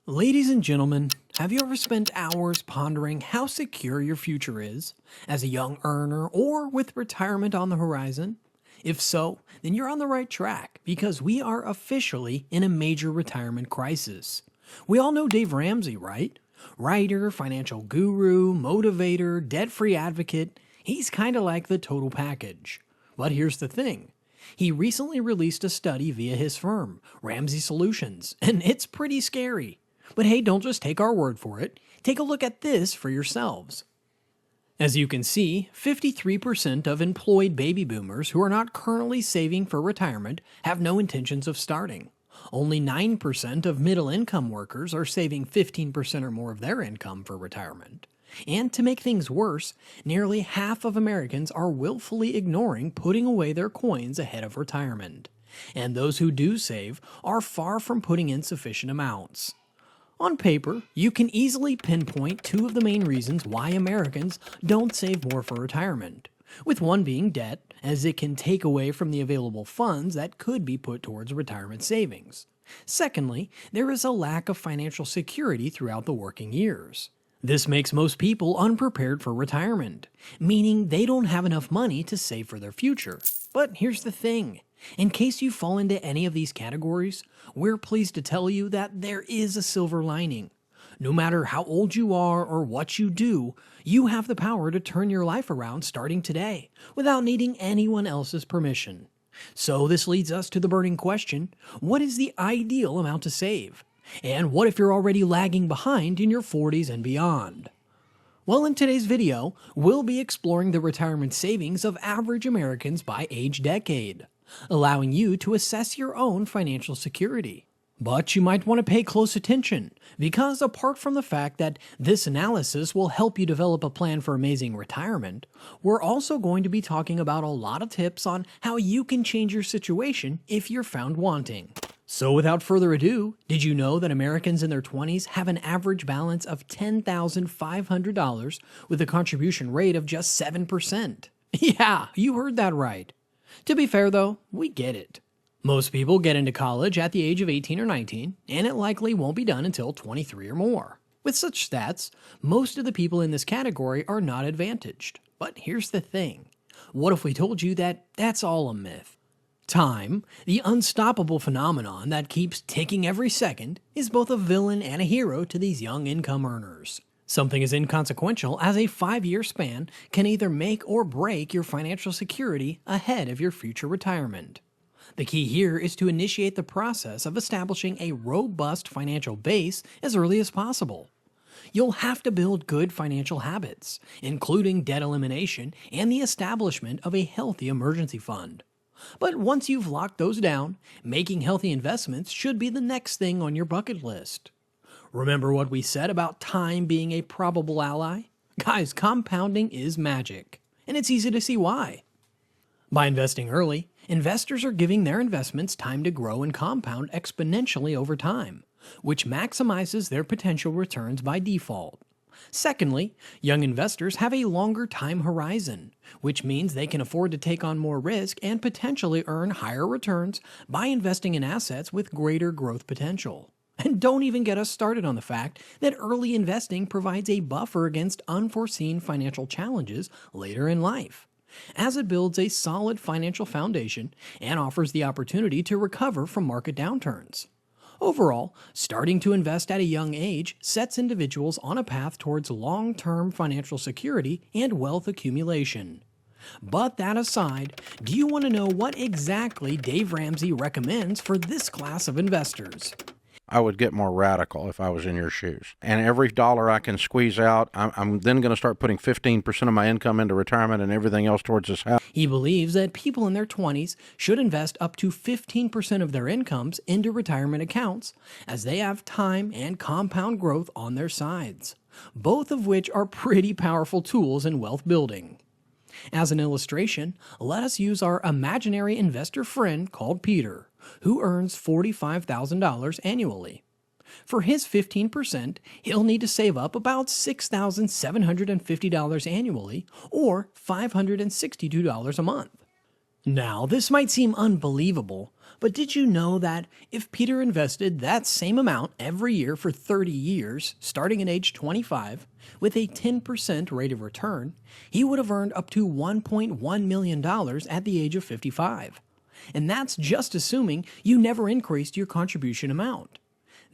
Ladies and gentlemen, have you ever spent hours pondering how secure your future is as a young earner or with retirement on the horizon? If so, then you're on the right track because we are officially in a major retirement crisis. We all know Dave Ramsey, right? Writer, financial guru, motivator, debt-free advocate. He's kind of like the total package. But here's the thing. He recently released a study via his firm, Ramsey Solutions, and it's pretty scary. But hey, don't just take our word for it. Take a look at this for yourselves. As you can see, 53% of employed baby boomers who are not currently saving for retirement have no intentions of starting. Only 9% of middle-income workers are saving 15% or more of their income for retirement. And to make things worse, nearly half of Americans are willfully ignoring putting away their coins ahead of retirement. And those who do save are far from putting in sufficient amounts. On paper, you can easily pinpoint two of the main reasons why Americans don't save more for retirement, with one being debt, as it can take away from the available funds that could be put towards retirement savings. Secondly, there is a lack of financial security throughout the working years. This makes most people unprepared for retirement, meaning they don't have enough money to save for their future. But here's the thing. In case you fall into any of these categories, we're pleased to tell you that there is a silver lining. No matter how old you are or what you do, you have the power to turn your life around starting today, without needing anyone else's permission. So this leads us to the burning question, what is the ideal amount to save? And what if you're already lagging behind in your 40s and beyond? Well, in today's video, we'll be exploring the retirement savings of average Americans by age decade, allowing you to assess your own financial security. But you might want to pay close attention, because apart from the fact that this analysis will help you develop a plan for amazing retirement, we're also going to be talking about a lot of tips on how you can change your situation if you're found wanting. So without further ado, did you know that Americans in their 20s have an average balance of $10,500 with a contribution rate of just 7%? Yeah, you heard that right. To be fair though, we get it. Most people get into college at the age of 18 or 19, and it likely won't be done until 23 or more. With such stats, most of the people in this category are not advantaged. But here's the thing. What if we told you that that's all a myth? Time, the unstoppable phenomenon that keeps ticking every second, is both a villain and a hero to these young income earners. Something as inconsequential as a 5-year span can either make or break your financial security ahead of your future retirement. The key here is to initiate the process of establishing a robust financial base as early as possible. You'll have to build good financial habits, including debt elimination and the establishment of a healthy emergency fund. But once you've locked those down, making healthy investments should be the next thing on your bucket list. Remember what we said about time being a probable ally? Guys, compounding is magic, and it's easy to see why. By investing early, investors are giving their investments time to grow and compound exponentially over time, which maximizes their potential returns by default. Secondly, young investors have a longer time horizon, which means they can afford to take on more risk and potentially earn higher returns by investing in assets with greater growth potential. And don't even get us started on the fact that early investing provides a buffer against unforeseen financial challenges later in life, as it builds a solid financial foundation and offers the opportunity to recover from market downturns. Overall, starting to invest at a young age sets individuals on a path towards long-term financial security and wealth accumulation. But that aside, do you want to know what exactly Dave Ramsey recommends for this class of investors? I would get more radical if I was in your shoes. And every dollar I can squeeze out, I'm then going to start putting 15% of my income into retirement and everything else towards this house. He believes that people in their 20s should invest up to 15% of their incomes into retirement accounts, as they have time and compound growth on their sides, both of which are pretty powerful tools in wealth building. As an illustration, let us use our imaginary investor friend called Peter, who earns $45,000 annually. For his 15%, he'll need to save up about $6,750 annually, or $562 a month. Now, this might seem unbelievable, but did you know that if Peter invested that same amount every year for 30 years, starting at age 25, with a 10% rate of return, he would have earned up to $1.1 million at the age of 55? And that's just assuming you never increased your contribution amount.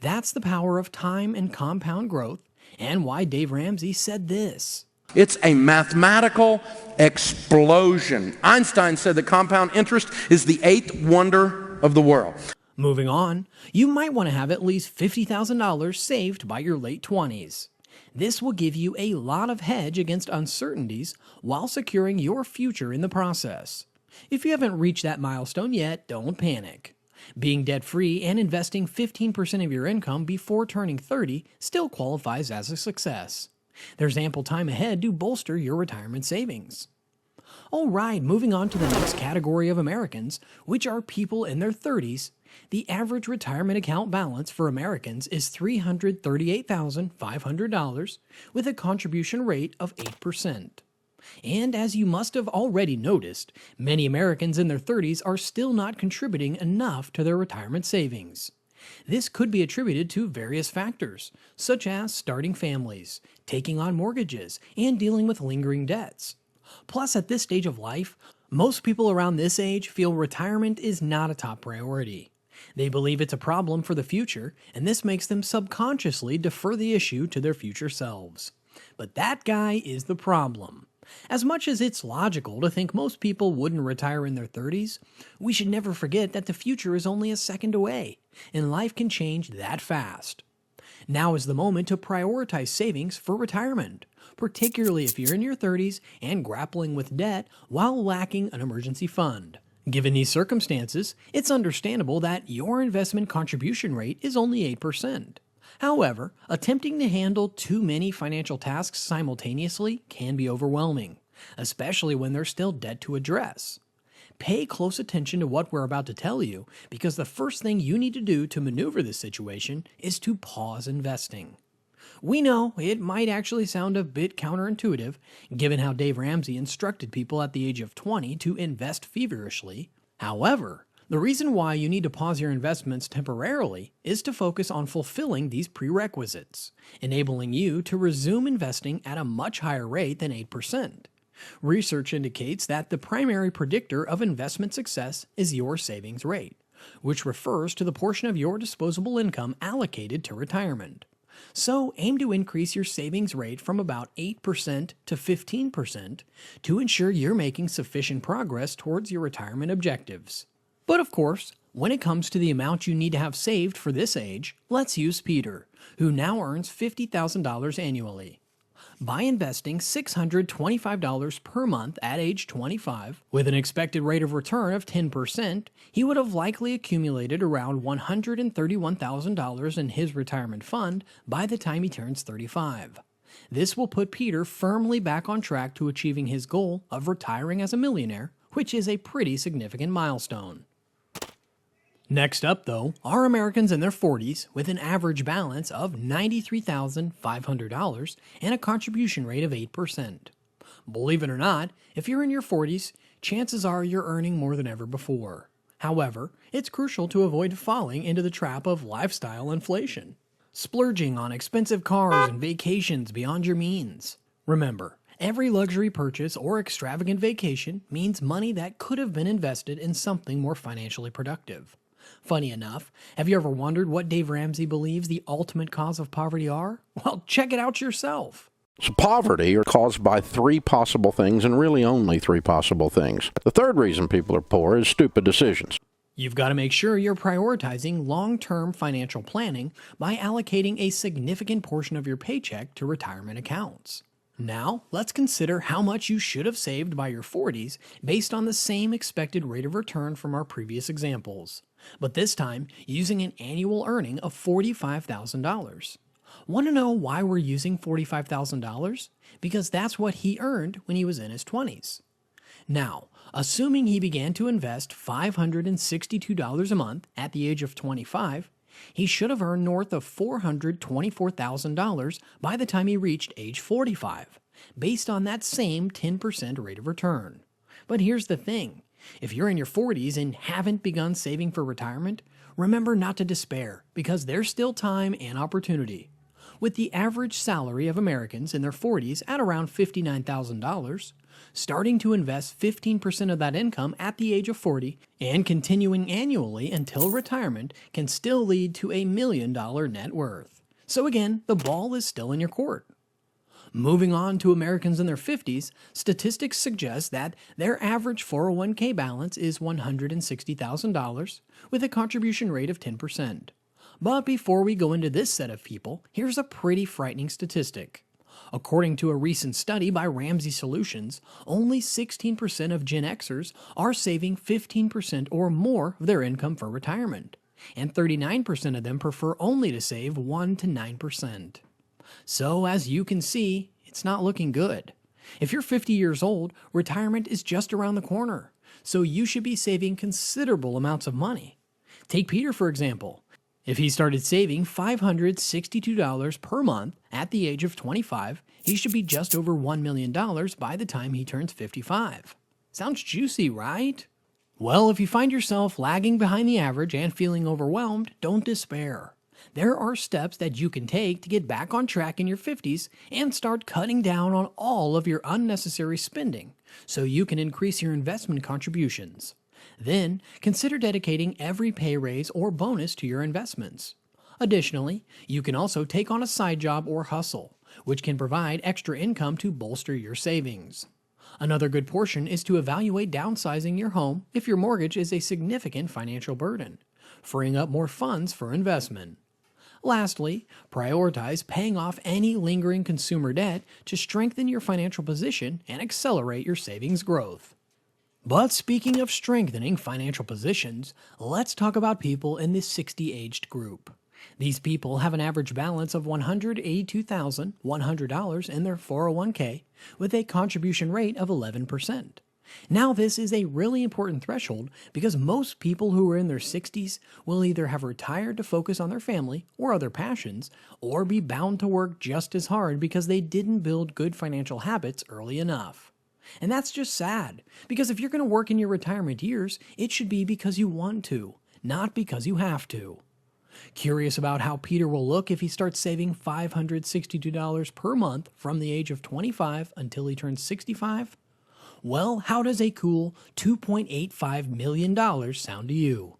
That's the power of time and compound growth, and why Dave Ramsey said this. It's a mathematical explosion. Einstein said that compound interest is the eighth wonder of the world. Moving on, you might want to have at least $50,000 saved by your late 20s. This will give you a lot of hedge against uncertainties while securing your future in the process. If you haven't reached that milestone yet, don't panic. Being debt-free and investing 15% of your income before turning 30 still qualifies as a success. There's ample time ahead to bolster your retirement savings. Alright, moving on to the next category of Americans, which are people in their 30s. The average retirement account balance for Americans is $338,500 with a contribution rate of 8%. And as you must have already noticed, many Americans in their 30s are still not contributing enough to their retirement savings. This could be attributed to various factors, such as starting families, taking on mortgages, and dealing with lingering debts. Plus, at this stage of life, most people around this age feel retirement is not a top priority. They believe it's a problem for the future, and this makes them subconsciously defer the issue to their future selves. But that guy is the problem. As much as it's logical to think most people wouldn't retire in their 30s, we should never forget that the future is only a second away, and life can change that fast. Now is the moment to prioritize savings for retirement, particularly if you're in your 30s and grappling with debt while lacking an emergency fund. Given these circumstances, it's understandable that your investment contribution rate is only 8%. However, attempting to handle too many financial tasks simultaneously can be overwhelming, especially when there's still debt to address. Pay close attention to what we're about to tell you, because the first thing you need to do to maneuver this situation is to pause investing. We know it might actually sound a bit counterintuitive, given how Dave Ramsey instructed people at the age of 20 to invest feverishly. However, the reason why you need to pause your investments temporarily is to focus on fulfilling these prerequisites, enabling you to resume investing at a much higher rate than 8%. Research indicates that the primary predictor of investment success is your savings rate, which refers to the portion of your disposable income allocated to retirement. So aim to increase your savings rate from about 8% to 15% to ensure you're making sufficient progress towards your retirement objectives. But of course, when it comes to the amount you need to have saved for this age, let's use Peter, who now earns $50,000 annually. By investing $625 per month at age 25, with an expected rate of return of 10%, he would have likely accumulated around $131,000 in his retirement fund by the time he turns 35. This will put Peter firmly back on track to achieving his goal of retiring as a millionaire, which is a pretty significant milestone. Next up, though, are Americans in their 40s with an average balance of $93,500 and a contribution rate of 8%. Believe it or not, if you're in your 40s, chances are you're earning more than ever before. However, it's crucial to avoid falling into the trap of lifestyle inflation, splurging on expensive cars and vacations beyond your means. Remember, every luxury purchase or extravagant vacation means money that could have been invested in something more financially productive. Funny enough, have you ever wondered what Dave Ramsey believes the ultimate cause of poverty are? Well, check it out yourself. So poverty are caused by three possible things, and really only three possible things. The third reason people are poor is stupid decisions. You've got to make sure you're prioritizing long-term financial planning by allocating a significant portion of your paycheck to retirement accounts. Now, let's consider how much you should have saved by your 40s based on the same expected rate of return from our previous examples, but this time using an annual earning of $45,000. Want to know why we're using $45,000? Because that's what he earned when he was in his 20s. Now, assuming he began to invest $562 a month at the age of 25, he should have earned north of $424,000 by the time he reached age 45, based on that same 10% rate of return. But here's the thing. If you're in your 40s and haven't begun saving for retirement, remember not to despair because there's still time and opportunity. With the average salary of Americans in their 40s at around $59,000, starting to invest 15% of that income at the age of 40 and continuing annually until retirement can still lead to $1 million net worth. So again, the ball is still in your court. Moving on to Americans in their 50s, statistics suggest that their average 401k balance is $160,000 with a contribution rate of 10%. But before we go into this set of people, here's a pretty frightening statistic. According to a recent study by Ramsey Solutions, only 16% of Gen Xers are saving 15% or more of their income for retirement, and 39% of them prefer only to save 1 to 9%. So, as you can see, it's not looking good. If you're 50 years old, retirement is just around the corner, so you should be saving considerable amounts of money. Take Peter, for example. If he started saving $562 per month at the age of 25, he should be just over $1 million by the time he turns 55. Sounds juicy, right? Well, if you find yourself lagging behind the average and feeling overwhelmed, don't despair. There are steps that you can take to get back on track in your 50s and start cutting down on all of your unnecessary spending so you can increase your investment contributions. Then, consider dedicating every pay raise or bonus to your investments. Additionally, you can also take on a side job or hustle, which can provide extra income to bolster your savings. Another good portion is to evaluate downsizing your home if your mortgage is a significant financial burden, freeing up more funds for investment. Lastly, prioritize paying off any lingering consumer debt to strengthen your financial position and accelerate your savings growth. But speaking of strengthening financial positions, let's talk about people in the 60-aged group. These people have an average balance of $182,100 in their 401k with a contribution rate of 11%. Now this is a really important threshold because most people who are in their 60s will either have retired to focus on their family or other passions, or be bound to work just as hard because they didn't build good financial habits early enough. And that's just sad, because if you're going to work in your retirement years, it should be because you want to, not because you have to. Curious about how Peter will look if he starts saving $562 per month from the age of 25 until he turns 65? Well, how does a cool $2.85 million sound to you?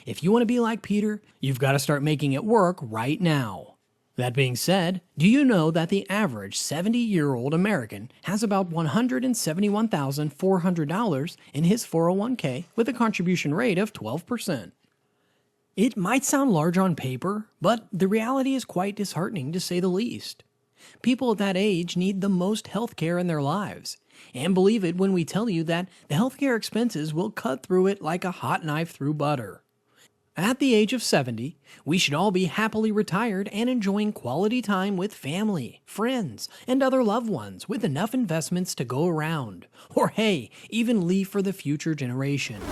If you want to be like Peter, you've got to start making it work right now. That being said, do you know that the average 70-year-old American has about $171,400 in his 401k with a contribution rate of 12%? It might sound large on paper, but the reality is quite disheartening to say the least. People at that age need the most health care in their lives, and believe it when we tell you that the healthcare expenses will cut through it like a hot knife through butter. At the age of 70, we should all be happily retired and enjoying quality time with family, friends, and other loved ones with enough investments to go around, or hey, even leave for the future generation.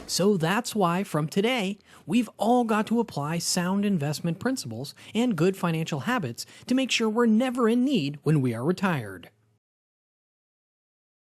So that's why from today, we've all got to apply sound investment principles and good financial habits to make sure we're never in need when we are retired.